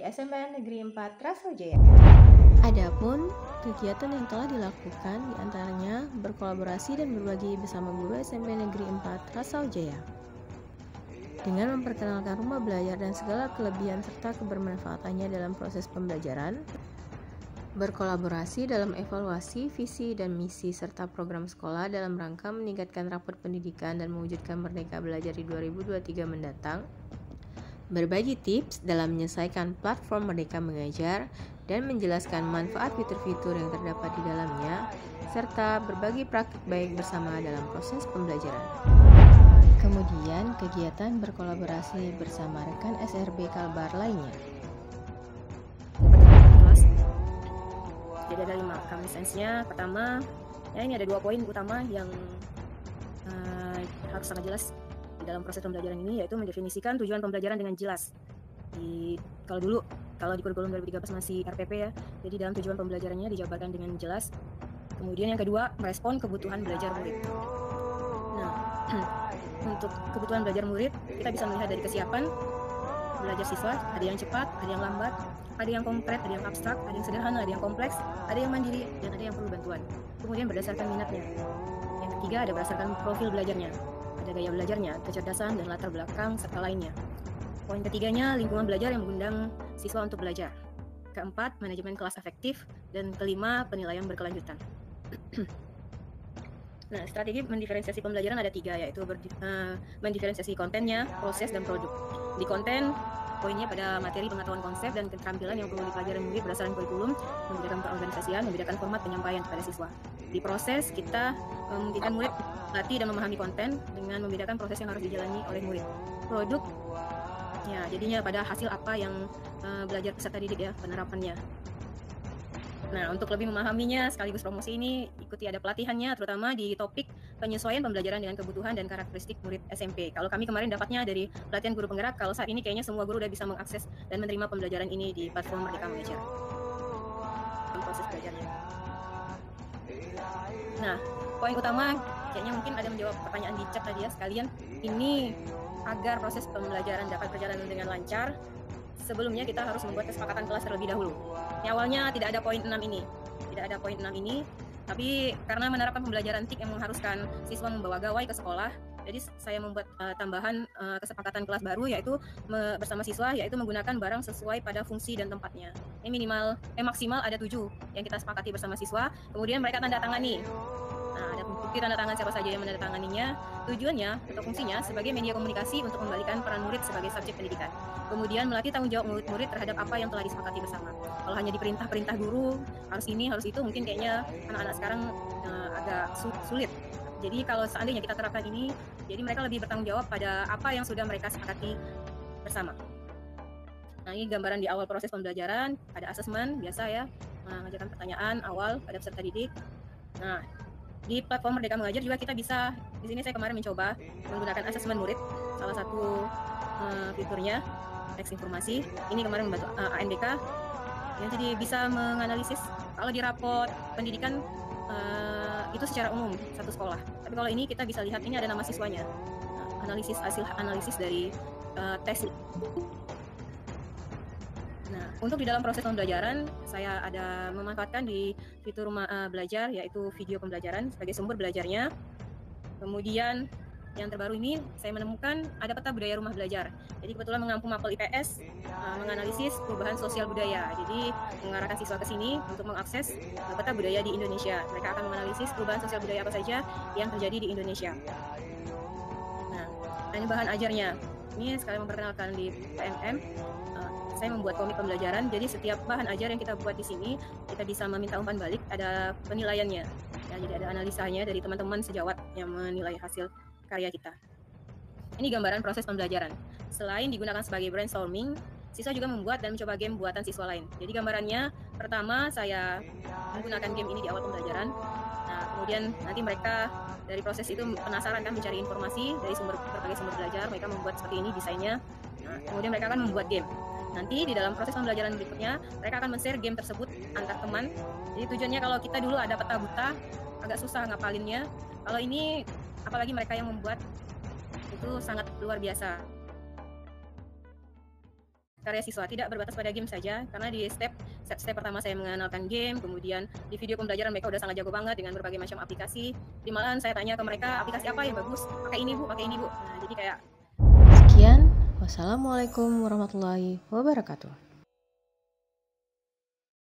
SMPN Negeri 4 Trasojaya. Adapun kegiatan yang telah dilakukan diantaranya berkolaborasi dan berbagi bersama guru SMP Negeri 4 Trasojaya dengan memperkenalkan rumah belajar dan segala kelebihan serta kebermanfaatannya dalam proses pembelajaran, berkolaborasi dalam evaluasi visi dan misi serta program sekolah dalam rangka meningkatkan raport pendidikan dan mewujudkan Merdeka Belajar di 2023 mendatang, berbagi tips dalam menyelesaikan platform Merdeka Mengajar dan menjelaskan manfaat fitur-fitur yang terdapat di dalamnya, serta berbagi praktik baik bersama dalam proses pembelajaran. Kemudian, kegiatan berkolaborasi bersama rekan SRB Kalbar lainnya. Jadi ada 5 common sense-nya. Pertama, ini ada 2 poin utama yang harus sangat jelas di dalam proses pembelajaran ini, yaitu mendefinisikan tujuan pembelajaran dengan jelas. Kalau di kurikulum 2013 masih RPP ya, jadi dalam tujuan pembelajarannya dijabarkan dengan jelas. Kemudian yang kedua, merespon kebutuhan belajar murid. Nah, untuk kebutuhan belajar murid, kita bisa melihat dari kesiapan belajar siswa, ada yang cepat, ada yang lambat, ada yang konkret, ada yang abstrak, ada yang sederhana, ada yang kompleks, ada yang mandiri, dan ada yang perlu bantuan. Kemudian berdasarkan minatnya. Yang ketiga ada berdasarkan profil belajarnya. Ada gaya belajarnya, kecerdasan, dan latar belakang, serta lainnya. Poin ketiganya, lingkungan belajar yang mengundang siswa untuk belajar. Keempat, manajemen kelas efektif. Dan kelima, penilaian berkelanjutan. Nah, strategi mendiferensiasi pembelajaran ada 3, yaitu mendiferensiasi kontennya, proses, dan produk. Di konten, poinnya pada materi pengetahuan konsep dan keterampilan yang perlu dipelajari murid berdasarkan kurikulum, membedakan perorganisasian, membedakan format penyampaian kepada siswa. Di proses, kita memungkinkan murid melatih dan memahami konten dengan membedakan proses yang harus dijalani oleh murid. Produk, ya jadinya pada hasil apa yang belajar peserta didik ya, penerapannya. Nah, untuk lebih memahaminya sekaligus promosi ini, ikuti ada pelatihannya, terutama di topik penyesuaian pembelajaran dengan kebutuhan dan karakteristik murid SMP. Kalau kami kemarin dapatnya dari pelatihan guru penggerak, kalau saat ini kayaknya semua guru udah bisa mengakses dan menerima pembelajaran ini di platform Merdeka Mengajar. Proses belajarnya. Nah, poin utama kayaknya mungkin ada menjawab pertanyaan di chat tadi ya sekalian. Ini agar proses pembelajaran dapat berjalan dengan lancar, sebelumnya kita harus membuat kesepakatan kelas terlebih dahulu. Awalnya tidak ada poin 6 ini, tapi karena menerapkan pembelajaran TIK yang mengharuskan siswa membawa gawai ke sekolah, jadi saya membuat tambahan kesepakatan kelas baru, yaitu bersama siswa, yaitu menggunakan barang sesuai pada fungsi dan tempatnya. Ini maksimal ada 7 yang kita sepakati bersama siswa, kemudian mereka tanda tangani. Nah, ada bukti tanda tangan siapa saja yang menandatanganinya. Tujuannya atau fungsinya sebagai media komunikasi untuk membalikan peran murid sebagai subjek pendidikan. Kemudian melatih tanggung jawab murid terhadap apa yang telah disepakati bersama. Kalau hanya diperintah guru, harus ini, harus itu, mungkin kayaknya anak-anak sekarang agak sulit. Jadi kalau seandainya kita terapkan ini, jadi mereka lebih bertanggung jawab pada apa yang sudah mereka sepakati bersama. Nah, ini gambaran di awal proses pembelajaran, ada asesmen biasa ya, mengajarkan pertanyaan awal pada peserta didik. Nah, di platform Merdeka Mengajar juga kita bisa, di sini saya kemarin mencoba menggunakan asesmen murid, salah satu fiturnya teks informasi. Ini kemarin membantu ANBK, yang jadi bisa menganalisis kalau di raport pendidikan itu secara umum satu sekolah. Tapi kalau ini kita bisa lihat ini ada nama siswanya, hasil analisis dari tes. Nah, untuk di dalam proses pembelajaran, saya ada memanfaatkan di fitur rumah belajar, yaitu video pembelajaran sebagai sumber belajarnya. Kemudian yang terbaru ini, saya menemukan ada peta budaya rumah belajar. Jadi kebetulan mengampung mapel IPS, menganalisis perubahan sosial budaya. Jadi mengarahkan siswa ke sini untuk mengakses peta budaya di Indonesia. Mereka akan menganalisis perubahan sosial budaya apa saja yang terjadi di Indonesia. Nah, ini bahan ajarnya. Ini sekali memperkenalkan di PMM. Saya membuat komik pembelajaran, jadi setiap bahan ajar yang kita buat di sini, kita bisa meminta umpan balik, ada penilaiannya. Ya, jadi ada analisanya dari teman-teman sejawat yang menilai hasil karya kita. Ini gambaran proses pembelajaran. Selain digunakan sebagai brainstorming, siswa juga membuat dan mencoba game buatan siswa lain. Jadi gambarannya, pertama saya menggunakan game ini di awal pembelajaran. Nah, kemudian nanti mereka dari proses itu penasaran kan mencari informasi dari berbagai sumber belajar, mereka membuat seperti ini desainnya. Nah, kemudian mereka akan membuat game. Nanti di dalam proses pembelajaran berikutnya, mereka akan men-share game tersebut antar teman. Jadi tujuannya kalau kita dulu ada peta buta, agak susah ngapalinnya. Kalau ini, apalagi mereka yang membuat, itu sangat luar biasa. karya siswa, tidak berbatas pada game saja, karena di step pertama saya mengenalkan game, kemudian di video pembelajaran mereka udah sangat jago banget dengan berbagai macam aplikasi. Di malahan saya tanya ke mereka, aplikasi apa yang bagus? Pakai ini Bu, pakai ini Bu. Nah, jadi kayak Sekian, wassalamualaikum warahmatullahi wabarakatuh.